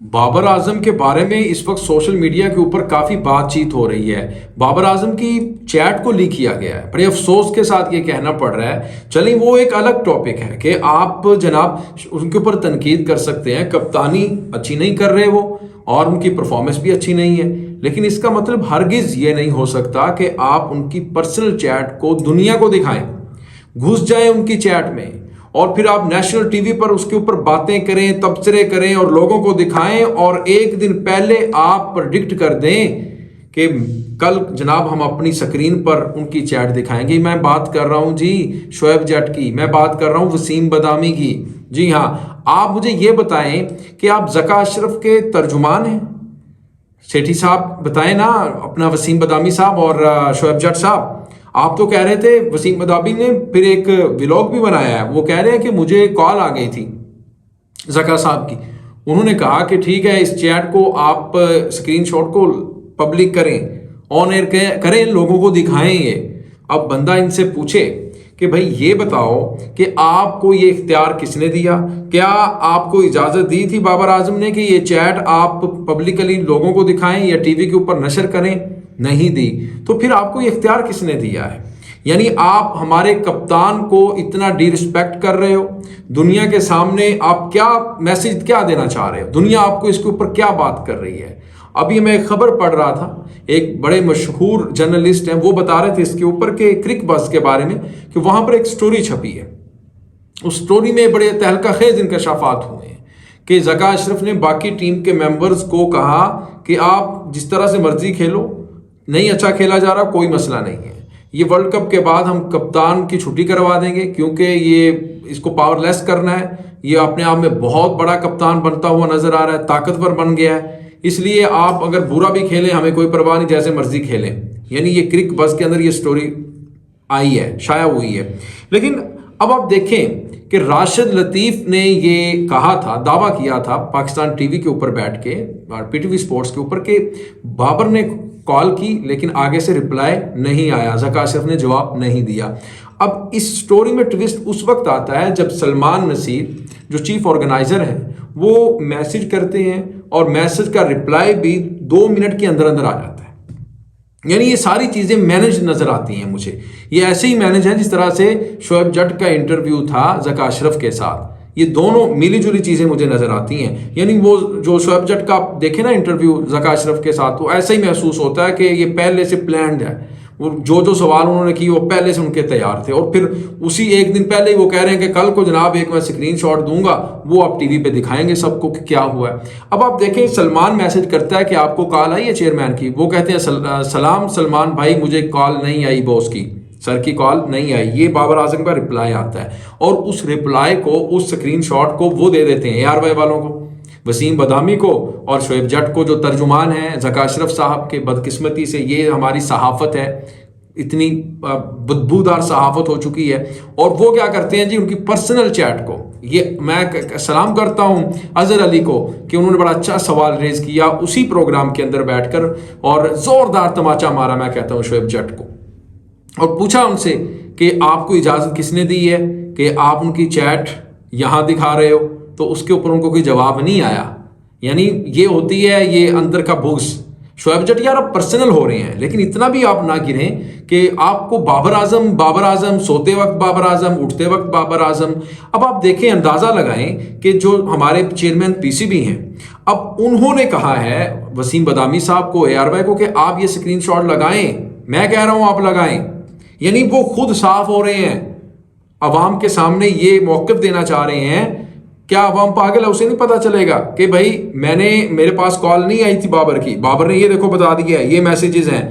बाबर आजम के बारे में इस वक्त सोशल मीडिया के ऊपर काफ़ी बातचीत हो रही है। बाबर आजम की चैट को लीक किया गया है, बड़े अफसोस के साथ ये कहना पड़ रहा है। चलिए वो एक अलग टॉपिक है कि आप जनाब उनके ऊपर तनकीद कर सकते हैं, कप्तानी अच्छी नहीं कर रहे वो और उनकी परफॉर्मेंस भी अच्छी नहीं है, लेकिन इसका मतलब हरगिज़ ये नहीं हो सकता कि आप उनकी पर्सनल चैट को दुनिया को दिखाएं, घुस जाएं उनकी चैट में और फिर आप नेशनल टीवी पर उसके ऊपर बातें करें, तबसरे करें और लोगों को दिखाएं और एक दिन पहले आप प्रेडिक्ट कर दें कि कल जनाब हम अपनी स्क्रीन पर उनकी चैट दिखाएंगे। मैं बात कर रहा हूं जी शोएब जट की, मैं बात कर रहा हूं वसीम बदामी की। जी हाँ, आप मुझे ये बताएं कि आप ज़का अशरफ के तर्जुमान हैं। सेठी साहब बताएं ना, अपना वसीम बदामी साहब और शोएब जट साहब। आप तो कह रहे थे, वसीम बदामी ने फिर एक व्लॉग भी बनाया है, वो कह रहे हैं कि मुझे कॉल आ गई थी ज़का साहब की, उन्होंने कहा कि ठीक है इस चैट को आप स्क्रीनशॉट को पब्लिक करें, ऑन एयर करें, लोगों को दिखाएं ये। अब बंदा इनसे पूछे कि भाई ये बताओ कि आपको ये इख्तियार किसने दिया? क्या आपको इजाज़त दी थी बाबर आजम ने कि ये चैट आप पब्लिकली लोगों को दिखाएं या टीवी के ऊपर नशर करें? नहीं दी। तो फिर आपको ये इख्तियार किसने दिया है? यानी आप हमारे कप्तान को इतना डिरिस्पेक्ट कर रहे हो, दुनिया के सामने आप क्या मैसेज क्या देना चाह रहे हो? दुनिया आपको इसके ऊपर क्या बात कर रही है? अभी मैं एक खबर पढ़ रहा था, एक बड़े मशहूर जर्नलिस्ट हैं, वो बता रहे थे इसके ऊपर के क्रिक बस के बारे में कि वहां पर एक स्टोरी छपी है। उस स्टोरी में बड़े तहलका खेज इंकशाफात हुए हैं कि ज़का अशरफ ने बाकी टीम के मेंबर्स को कहा कि आप जिस तरह से मर्जी खेलो, नहीं अच्छा खेला जा रहा कोई मसला नहीं है, ये वर्ल्ड कप के बाद हम कप्तान की छुट्टी करवा देंगे क्योंकि ये इसको पावरलेस करना है, ये अपने आप में बहुत बड़ा कप्तान बनता हुआ नजर आ रहा है, ताकतवर बन गया है, इसलिए आप अगर बुरा भी खेलें हमें कोई परवाह नहीं, जैसे मर्जी खेलें। यानी ये क्रिक बस के अंदर ये स्टोरी आई है, शाया हुई है। लेकिन अब आप देखें कि राशिद लतीफ़ ने ये कहा था, दावा किया था पाकिस्तान टीवी के ऊपर बैठ के और पीटीवी स्पोर्ट्स के ऊपर कि बाबर ने कॉल की लेकिन आगे से रिप्लाई नहीं आया, ज़का अशरफ ने जवाब नहीं दिया। अब इस स्टोरी में ट्विस्ट उस वक्त आता है जब सलमान नसीर जो चीफ ऑर्गेनाइजर हैं वो मैसेज करते हैं और मैसेज का रिप्लाई भी 2 मिनट के अंदर अंदर आ जाता है। यानी ये सारी चीज़ें मैनेज नज़र आती हैं मुझे, ये ऐसे ही मैनेज है जिस तरह से शोएब जट का इंटरव्यू था ज़का अशरफ के साथ, ये दोनों मिली जुली चीज़ें मुझे नज़र आती हैं। यानी वो जो शोएब जट का आप देखें ना इंटरव्यू ज़का अशरफ के साथ, तो ऐसा ही महसूस होता है कि ये पहले से प्लान्ड है, वो जो सवाल उन्होंने किए वो पहले से उनके तैयार थे और फिर उसी एक दिन पहले ही वो कह रहे हैं कि कल को जनाब एक मैं स्क्रीनशॉट दूंगा, वो आप टीवी पे दिखाएंगे सबको कि क्या हुआ है। अब आप देखें सलमान मैसेज करता है कि आपको कॉल आई है चेयरमैन की, वो कहते हैं सलाम सलमान भाई, मुझे कॉल नहीं आई, बॉस की सर की कॉल नहीं आई। ये बाबर आजम का रिप्लाई आता है और उस रिप्लाई को, उस स्क्रीनशॉट को वो दे देते हैं ARY वालों को, वसीम बदामी को और शोएब जट को जो तर्जुमान हैं ज़का अशरफ साहब के। बदकिस्मती से ये हमारी सहाफ़त है, इतनी बदबूदार सहाफ़त हो चुकी है। और वो क्या करते हैं जी, उनकी पर्सनल चैट को, ये मैं सलाम करता हूँ अजहर अली को कि उन्होंने बड़ा अच्छा सवाल रेज किया उसी प्रोग्राम के अंदर बैठकर और ज़ोरदार तमाचा मारा, मैं कहता हूँ शोएब जट को, और पूछा उनसे कि आपको इजाज़त किसने दी है कि आप उनकी चैट यहाँ दिखा रहे हो? तो उसके ऊपर उनको कोई जवाब नहीं आया। यानी ये होती है ये अंदर का बुग्स। शोएब जट यार अब पर्सनल हो रहे हैं, लेकिन इतना भी आप ना गिरें कि आपको बाबर आजम, सोते वक्त बाबर आजम, उठते वक्त बाबर आजम। अब आप देखें, अंदाज़ा लगाएं कि जो हमारे चेयरमैन PCB हैं, अब उन्होंने कहा है वसीम बदामी साहब को, ARY को, कि आप ये स्क्रीनशॉट लगाएं, मैं कह रहा हूं आप लगाएं। यानी वो खुद साफ हो रहे हैं, अवाम के सामने ये मौक़िफ़ देना चाह रहे हैं। क्या अवाम पागल है? उसे नहीं पता चलेगा कि भाई मेरे पास कॉल नहीं आई थी बाबर की, बाबर ने ये देखो बता दिया है, ये मैसेजेस हैं।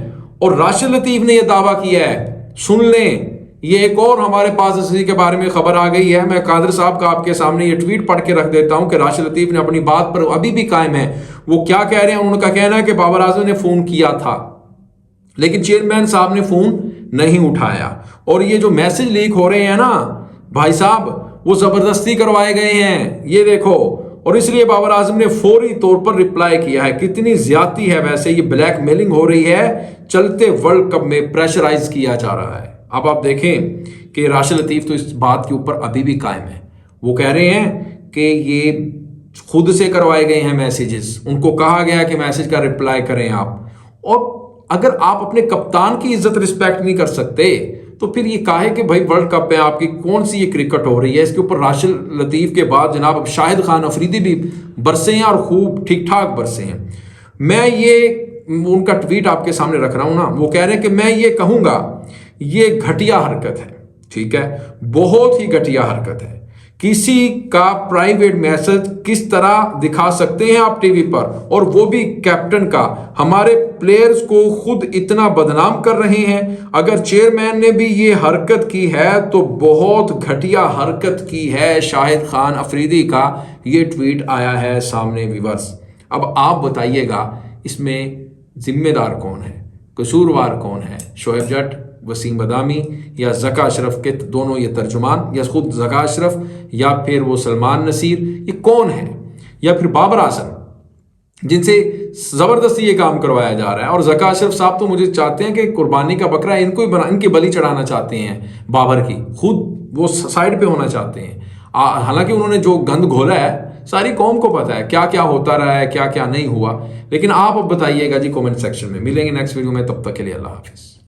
और राशिद लतीफ़ ने ये दावा किया है, सुन लें, ये एक और हमारे पास इसी के बारे में खबर आ गई है। मैं कादर साहब का आपके सामने ये ट्वीट पढ़ के रख देता हूं कि राशिद लतीफ़ ने अपनी बात पर अभी भी कायम है। वो क्या कह रहे हैं, उनका कहना है कि बाबर आजम ने फ़ोन किया था लेकिन चेयरमैन साहब ने फ़ोन नहीं उठाया। और ये जो मैसेज लीक हो रहे हैं ना भाई साहब, वो ज़बरदस्ती करवाए गए हैं, ये देखो। और इसलिए बाबर आजम ने फौरी तौर पर रिप्लाई किया है। कितनी ज्यादती है वैसे, ये ब्लैकमेलिंग हो रही है, चलते वर्ल्ड कप में प्रेशराइज किया जा रहा है। अब आप देखें कि राशिद लतीफ़ तो इस बात के ऊपर अभी भी कायम है, वो कह रहे हैं कि ये खुद से करवाए गए हैं मैसेजेस, उनको कहा गया कि मैसेज का रिप्लाई करें आप। और अगर आप अपने कप्तान की इज्जत रिस्पेक्ट नहीं कर सकते तो फिर ये काहे कि भाई वर्ल्ड कप है आपकी, कौन सी ये क्रिकेट हो रही है, इसके ऊपर राशिद लतीफ़ के बाद जनाब अब शाहिद खान अफरीदी भी बरसे हैं और खूब ठीक ठाक बरसे हैं। मैं ये उनका ट्वीट आपके सामने रख रहा हूं ना, वो कह रहे हैं कि मैं ये कहूंगा ये घटिया हरकत है, ठीक है, बहुत ही घटिया हरकत है। किसी का प्राइवेट मैसेज किस तरह दिखा सकते हैं आप टीवी पर, और वो भी कैप्टन का। हमारे प्लेयर्स को खुद इतना बदनाम कर रहे हैं। अगर चेयरमैन ने भी ये हरकत की है तो बहुत घटिया हरकत की है। शाहिद खान अफरीदी का ये ट्वीट आया है सामने व्यूअर्स। अब आप बताइएगा इसमें जिम्मेदार कौन है, कसूरवार कौन है? शोएब जट, वसीम बदामी या ज़का अशरफ के दोनों ये तर्जुमान, या खुद ज़का अशरफ, या फिर वो सलमान नसीर, ये कौन है? या फिर बाबर आजम जिनसे ज़बरदस्ती ये काम करवाया जा रहा है। और ज़का अशरफ साहब तो मुझे चाहते हैं कि कुर्बानी का बकरा इनको ही बना, इनकी बलि चढ़ाना चाहते हैं बाबर की, खुद वो साइड पे होना चाहते हैं। हालांकि उन्होंने जो गंद घोला है सारी कौम को पता है क्या क्या होता रहा है, क्या क्या नहीं हुआ। लेकिन आप अब बताइएगा जी कमेंट सेक्शन में। मिलेंगे नेक्स्ट वीडियो में, तब तक के लिए अल्लाह हाफिज़।